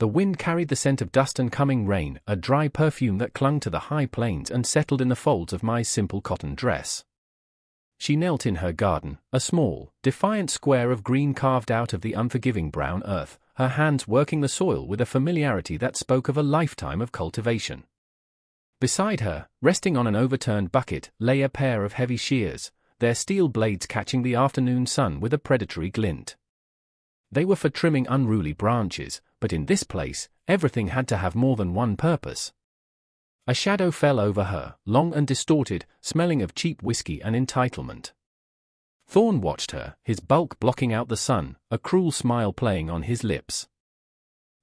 The wind carried the scent of dust and coming rain, a dry perfume that clung to the high plains and settled in the folds of my simple cotton dress. She knelt in her garden, a small, defiant square of green carved out of the unforgiving brown earth, her hands working the soil with a familiarity that spoke of a lifetime of cultivation. Beside her, resting on an overturned bucket, lay a pair of heavy shears, their steel blades catching the afternoon sun with a predatory glint. They were for trimming unruly branches, but in this place, everything had to have more than one purpose. A shadow fell over her, long and distorted, smelling of cheap whiskey and entitlement. Thorn watched her, his bulk blocking out the sun, a cruel smile playing on his lips.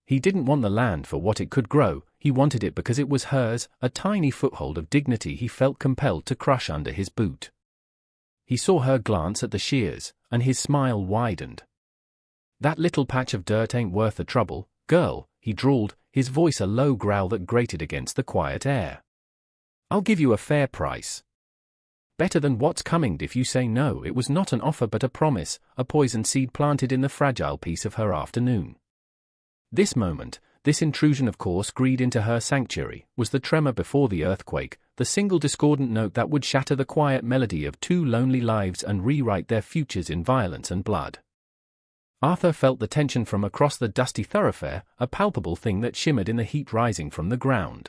He didn't want the land for what it could grow, he wanted it because it was hers, a tiny foothold of dignity he felt compelled to crush under his boot. He saw her glance at the shears, and his smile widened. "That little patch of dirt ain't worth the trouble, girl," he drawled, his voice a low growl that grated against the quiet air. "I'll give you a fair price. Better than what's coming if you say no." It was not an offer but a promise, a poison seed planted in the fragile peace of her afternoon. This moment, this intrusion of coarse greed into her sanctuary, was the tremor before the earthquake, the single discordant note that would shatter the quiet melody of two lonely lives and rewrite their futures in violence and blood. Arthur felt the tension from across the dusty thoroughfare, a palpable thing that shimmered in the heat rising from the ground.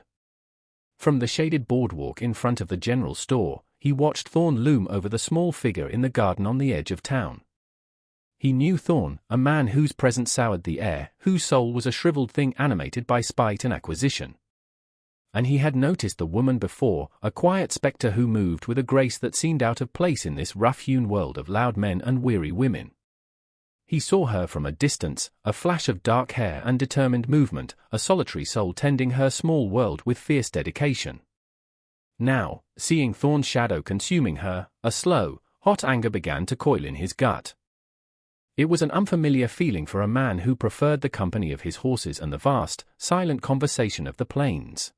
From the shaded boardwalk in front of the general store, he watched Thorn loom over the small figure in the garden on the edge of town. He knew Thorn, a man whose presence soured the air, whose soul was a shriveled thing animated by spite and acquisition. And he had noticed the woman before, a quiet spectre who moved with a grace that seemed out of place in this rough-hewn world of loud men and weary women. He saw her from a distance, a flash of dark hair and determined movement, a solitary soul tending her small world with fierce dedication. Now, seeing Thorn's shadow consuming her, a slow, hot anger began to coil in his gut. It was an unfamiliar feeling for a man who preferred the company of his horses and the vast, silent conversation of the plains.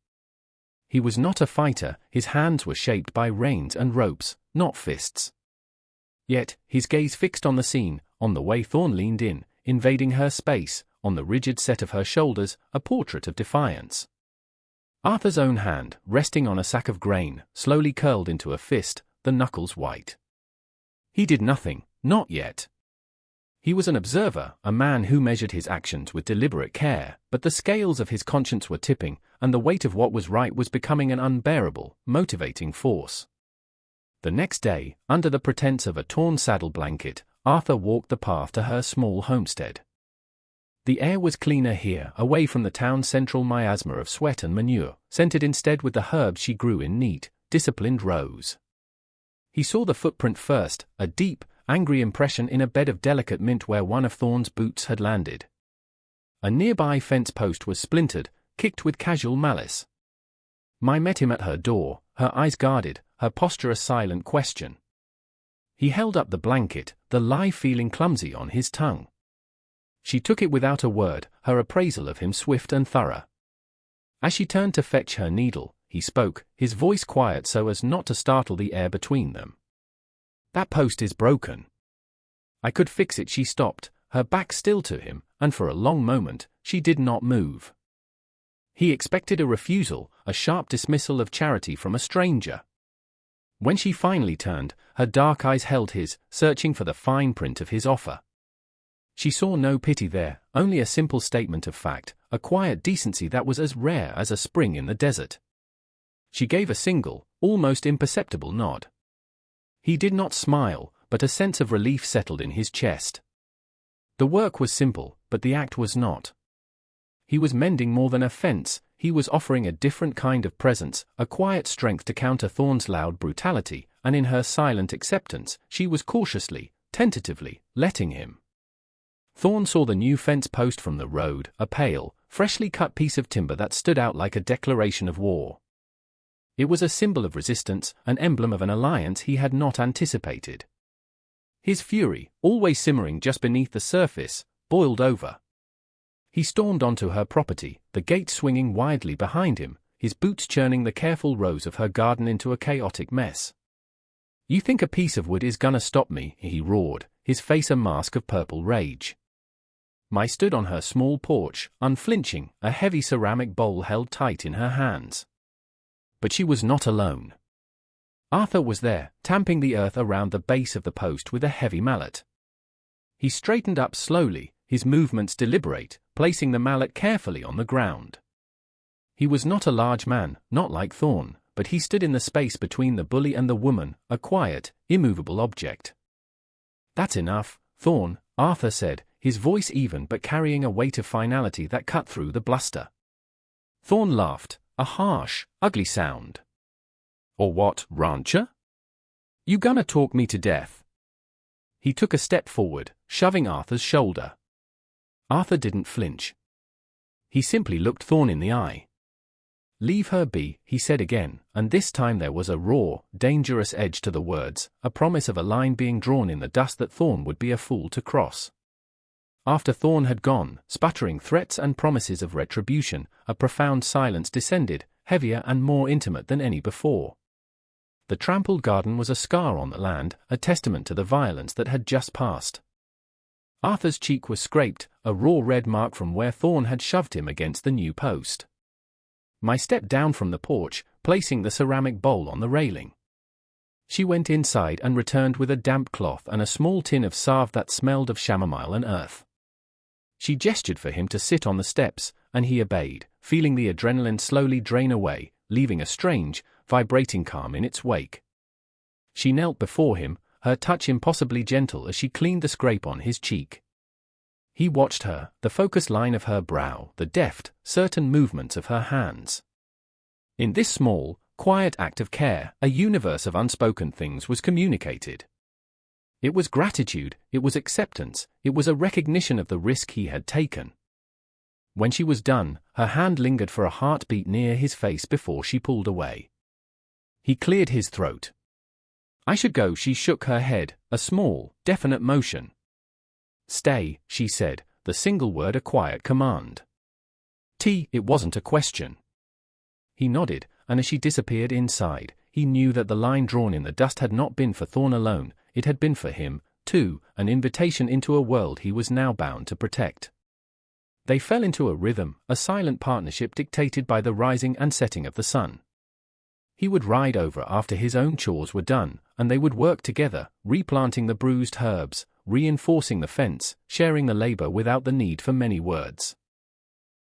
He was not a fighter, his hands were shaped by reins and ropes, not fists. Yet, his gaze fixed on the scene, on the way Thorn leaned in, invading her space, on the rigid set of her shoulders, a portrait of defiance. Arthur's own hand, resting on a sack of grain, slowly curled into a fist, the knuckles white. He did nothing, not yet. He was an observer, a man who measured his actions with deliberate care, but the scales of his conscience were tipping, and the weight of what was right was becoming an unbearable, motivating force. The next day, under the pretense of a torn saddle blanket, Arthur walked the path to her small homestead. The air was cleaner here, away from the town's central miasma of sweat and manure, scented instead with the herbs she grew in neat, disciplined rows. He saw the footprint first, a deep, angry impression in a bed of delicate mint where one of Thorn's boots had landed. A nearby fence post was splintered, kicked with casual malice. Mai met him at her door, her eyes guarded, her posture a silent question. He held up the blanket, the lie feeling clumsy on his tongue. She took it without a word, her appraisal of him swift and thorough. As she turned to fetch her needle, he spoke, his voice quiet so as not to startle the air between them. "That post is broken." "I could fix it." She stopped, her back still to him, and for a long moment, she did not move. He expected a refusal, a sharp dismissal of charity from a stranger. When she finally turned, her dark eyes held his, searching for the fine print of his offer. She saw no pity there, only a simple statement of fact, a quiet decency that was as rare as a spring in the desert. She gave a single, almost imperceptible nod. He did not smile, but a sense of relief settled in his chest. The work was simple, but the act was not. He was mending more than a fence, he was offering a different kind of presence, a quiet strength to counter Thorn's loud brutality, and in her silent acceptance, she was cautiously, tentatively, letting him. Thorn saw the new fence post from the road, a pale, freshly cut piece of timber that stood out like a declaration of war. It was a symbol of resistance, an emblem of an alliance he had not anticipated. His fury, always simmering just beneath the surface, boiled over. He stormed onto her property, the gate swinging widely behind him, his boots churning the careful rows of her garden into a chaotic mess. "You think a piece of wood is gonna stop me?" he roared, his face a mask of purple rage. Mai stood on her small porch, unflinching, a heavy ceramic bowl held tight in her hands. But she was not alone. Arthur was there, tamping the earth around the base of the post with a heavy mallet. He straightened up slowly, his movements deliberate, placing the mallet carefully on the ground. He was not a large man, not like Thorn, but he stood in the space between the bully and the woman, a quiet, immovable object. "That's enough, Thorn," Arthur said, his voice even but carrying a weight of finality that cut through the bluster. Thorn laughed, a harsh, ugly sound. "Or what, rancher? You gonna talk me to death?" He took a step forward, shoving Arthur's shoulder. Arthur didn't flinch. He simply looked Thorn in the eye. "Leave her be," he said again, and this time there was a raw, dangerous edge to the words, a promise of a line being drawn in the dust that Thorn would be a fool to cross. After Thorn had gone, sputtering threats and promises of retribution, a profound silence descended, heavier and more intimate than any before. The trampled garden was a scar on the land, a testament to the violence that had just passed. Arthur's cheek was scraped, a raw red mark from where Thorn had shoved him against the new post. Mai stepped down from the porch, placing the ceramic bowl on the railing. She went inside and returned with a damp cloth and a small tin of salve that smelled of chamomile and earth. She gestured for him to sit on the steps, and he obeyed, feeling the adrenaline slowly drain away, leaving a strange, vibrating calm in its wake. She knelt before him, her touch impossibly gentle as she cleaned the scrape on his cheek. He watched her, the focused line of her brow, the deft, certain movements of her hands. In this small, quiet act of care, a universe of unspoken things was communicated. It was gratitude, it was acceptance, it was a recognition of the risk he had taken. When she was done, her hand lingered for a heartbeat near his face before she pulled away. He cleared his throat. "I should go," she shook her head, a small, definite motion. "Stay," she said, the single word a quiet command. It wasn't a question. He nodded, and as she disappeared inside, he knew that the line drawn in the dust had not been for Thorn alone, it had been for him, too, an invitation into a world he was now bound to protect. They fell into a rhythm, a silent partnership dictated by the rising and setting of the sun. He would ride over after his own chores were done, and they would work together, replanting the bruised herbs, reinforcing the fence, sharing the labor without the need for many words.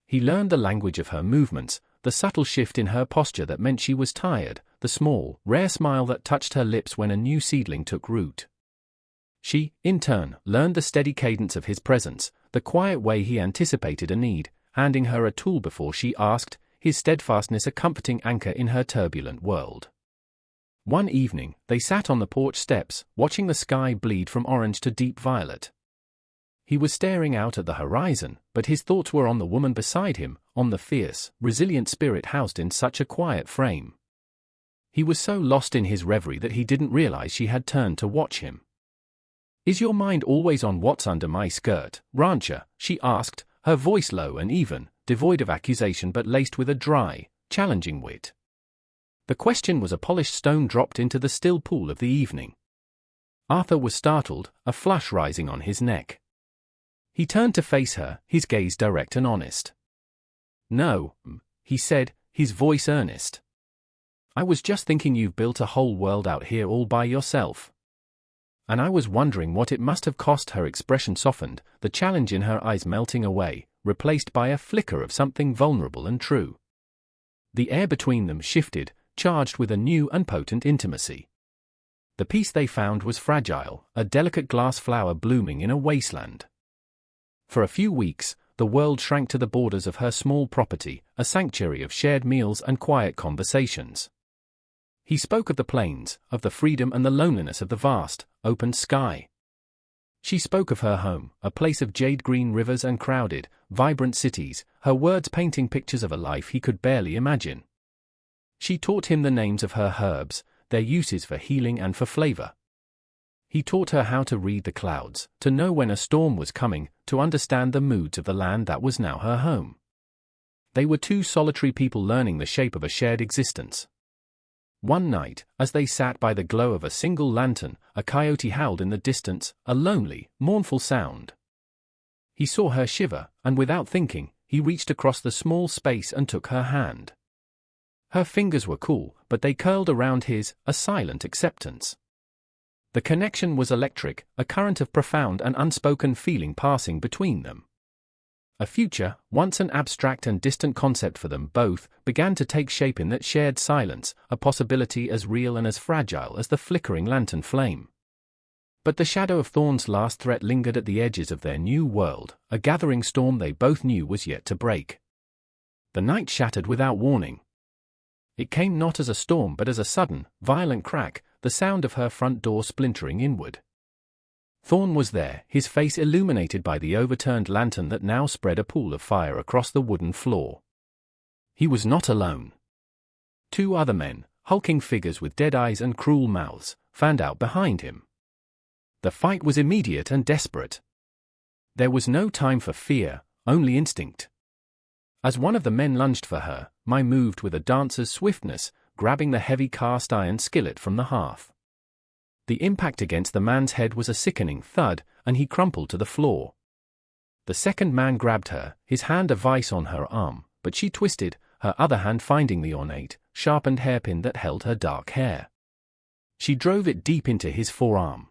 He learned the language of her movements, the subtle shift in her posture that meant she was tired, the small, rare smile that touched her lips when a new seedling took root. She, in turn, learned the steady cadence of his presence, the quiet way he anticipated a need, handing her a tool before she asked, his steadfastness a comforting anchor in her turbulent world. One evening, they sat on the porch steps, watching the sky bleed from orange to deep violet. He was staring out at the horizon, but his thoughts were on the woman beside him, on the fierce, resilient spirit housed in such a quiet frame. He was so lost in his reverie that he didn't realize she had turned to watch him. "Is your mind always on what's under my skirt, rancher?" she asked, her voice low and even, devoid of accusation but laced with a dry, challenging wit. The question was a polished stone dropped into the still pool of the evening. Arthur was startled, a flush rising on his neck. He turned to face her, his gaze direct and honest. "No," he said, his voice earnest. "I was just thinking you've built a whole world out here all by yourself. And I was wondering what it must have cost." Her expression softened, the challenge in her eyes melting away, replaced by a flicker of something vulnerable and true. The air between them shifted, charged with a new and potent intimacy. The peace they found was fragile, a delicate glass flower blooming in a wasteland. For a few weeks, the world shrank to the borders of her small property, a sanctuary of shared meals and quiet conversations. He spoke of the plains, of the freedom and the loneliness of the vast, open sky. She spoke of her home, a place of jade-green rivers and crowded, vibrant cities, her words painting pictures of a life he could barely imagine. She taught him the names of her herbs, their uses for healing and for flavor. He taught her how to read the clouds, to know when a storm was coming, to understand the moods of the land that was now her home. They were two solitary people learning the shape of a shared existence. One night, as they sat by the glow of a single lantern, a coyote howled in the distance, a lonely, mournful sound. He saw her shiver, and without thinking, he reached across the small space and took her hand. Her fingers were cool, but they curled around his, a silent acceptance. The connection was electric, a current of profound and unspoken feeling passing between them. A future, once an abstract and distant concept for them both, began to take shape in that shared silence, a possibility as real and as fragile as the flickering lantern flame. But the shadow of Thorn's last threat lingered at the edges of their new world, a gathering storm they both knew was yet to break. The night shattered without warning. It came not as a storm but as a sudden, violent crack, the sound of her front door splintering inward. Thorn was there, his face illuminated by the overturned lantern that now spread a pool of fire across the wooden floor. He was not alone. 2 other men, hulking figures with dead eyes and cruel mouths, fanned out behind him. The fight was immediate and desperate. There was no time for fear, only instinct. As one of the men lunged for her, Mai moved with a dancer's swiftness, grabbing the heavy cast-iron skillet from the hearth. The impact against the man's head was a sickening thud, and he crumpled to the floor. The second man grabbed her, his hand a vice on her arm, but she twisted, her other hand finding the ornate, sharpened hairpin that held her dark hair. She drove it deep into his forearm.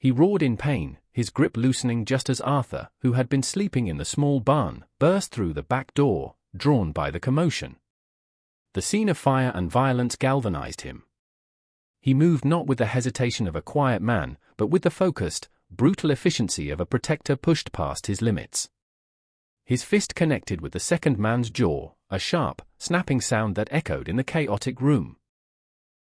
He roared in pain, his grip loosening just as Arthur, who had been sleeping in the small barn, burst through the back door, drawn by the commotion. The scene of fire and violence galvanized him. He moved not with the hesitation of a quiet man, but with the focused, brutal efficiency of a protector pushed past his limits. His fist connected with the second man's jaw, a sharp, snapping sound that echoed in the chaotic room.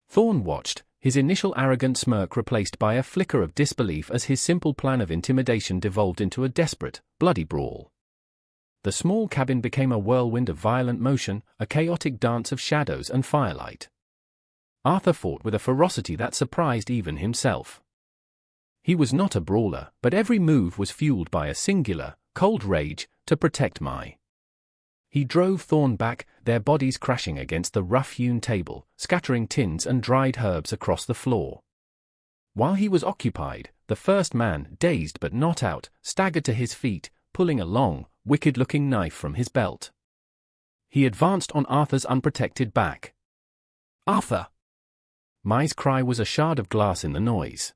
Thorn watched, his initial arrogant smirk replaced by a flicker of disbelief as his simple plan of intimidation devolved into a desperate, bloody brawl. The small cabin became a whirlwind of violent motion, a chaotic dance of shadows and firelight. Arthur fought with a ferocity that surprised even himself. He was not a brawler, but every move was fueled by a singular, cold rage to protect Mai. He drove Thorn back, their bodies crashing against the rough-hewn table, scattering tins and dried herbs across the floor. While he was occupied, the first man, dazed but not out, staggered to his feet, pulling a long, wicked-looking knife from his belt. He advanced on Arthur's unprotected back. "Arthur!" Mai's cry was a shard of glass in the noise.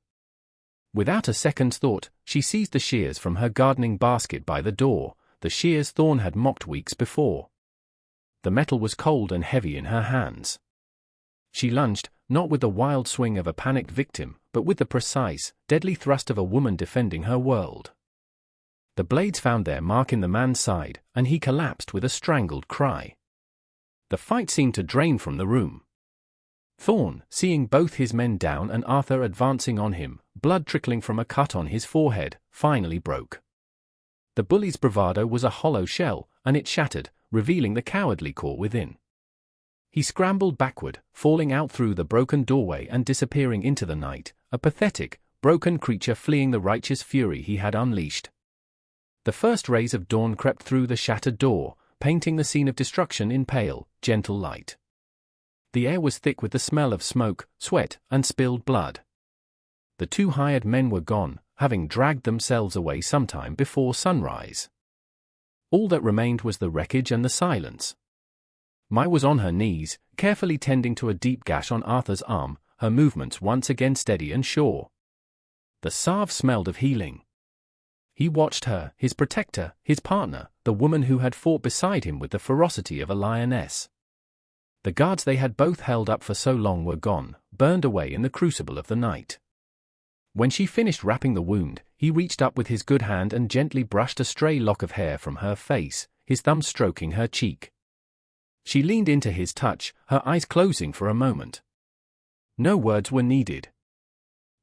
Without a second's thought, she seized the shears from her gardening basket by the door, the shears Thorn had mocked weeks before. The metal was cold and heavy in her hands. She lunged, not with the wild swing of a panicked victim, but with the precise, deadly thrust of a woman defending her world. The blades found their mark in the man's side, and he collapsed with a strangled cry. The fight seemed to drain from the room. Thorn, seeing both his men down and Arthur advancing on him, blood trickling from a cut on his forehead, finally broke. The bully's bravado was a hollow shell, and it shattered, revealing the cowardly core within. He scrambled backward, falling out through the broken doorway and disappearing into the night, a pathetic, broken creature fleeing the righteous fury he had unleashed. The first rays of dawn crept through the shattered door, painting the scene of destruction in pale, gentle light. The air was thick with the smell of smoke, sweat, and spilled blood. The 2 hired men were gone, having dragged themselves away sometime before sunrise. All that remained was the wreckage and the silence. Mai was on her knees, carefully tending to a deep gash on Arthur's arm, her movements once again steady and sure. The salve smelled of healing. He watched her, his protector, his partner, the woman who had fought beside him with the ferocity of a lioness. The guards they had both held up for so long were gone, burned away in the crucible of the night. When she finished wrapping the wound, he reached up with his good hand and gently brushed a stray lock of hair from her face, his thumb stroking her cheek. She leaned into his touch, her eyes closing for a moment. No words were needed.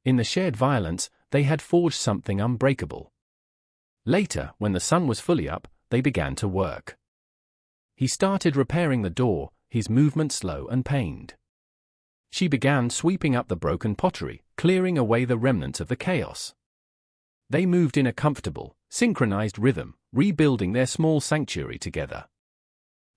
In the shared violence, they had forged something unbreakable. Later, when the sun was fully up, they began to work. He started repairing the door, his movement slow and pained. She began sweeping up the broken pottery, clearing away the remnants of the chaos. They moved in a comfortable, synchronized rhythm, rebuilding their small sanctuary together.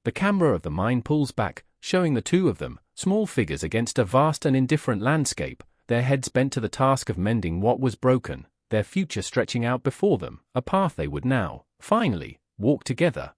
The camera of the mine pulls back, showing the 2 of them, small figures against a vast and indifferent landscape, their heads bent to the task of mending what was broken, their future stretching out before them, a path they would now, finally, walk together.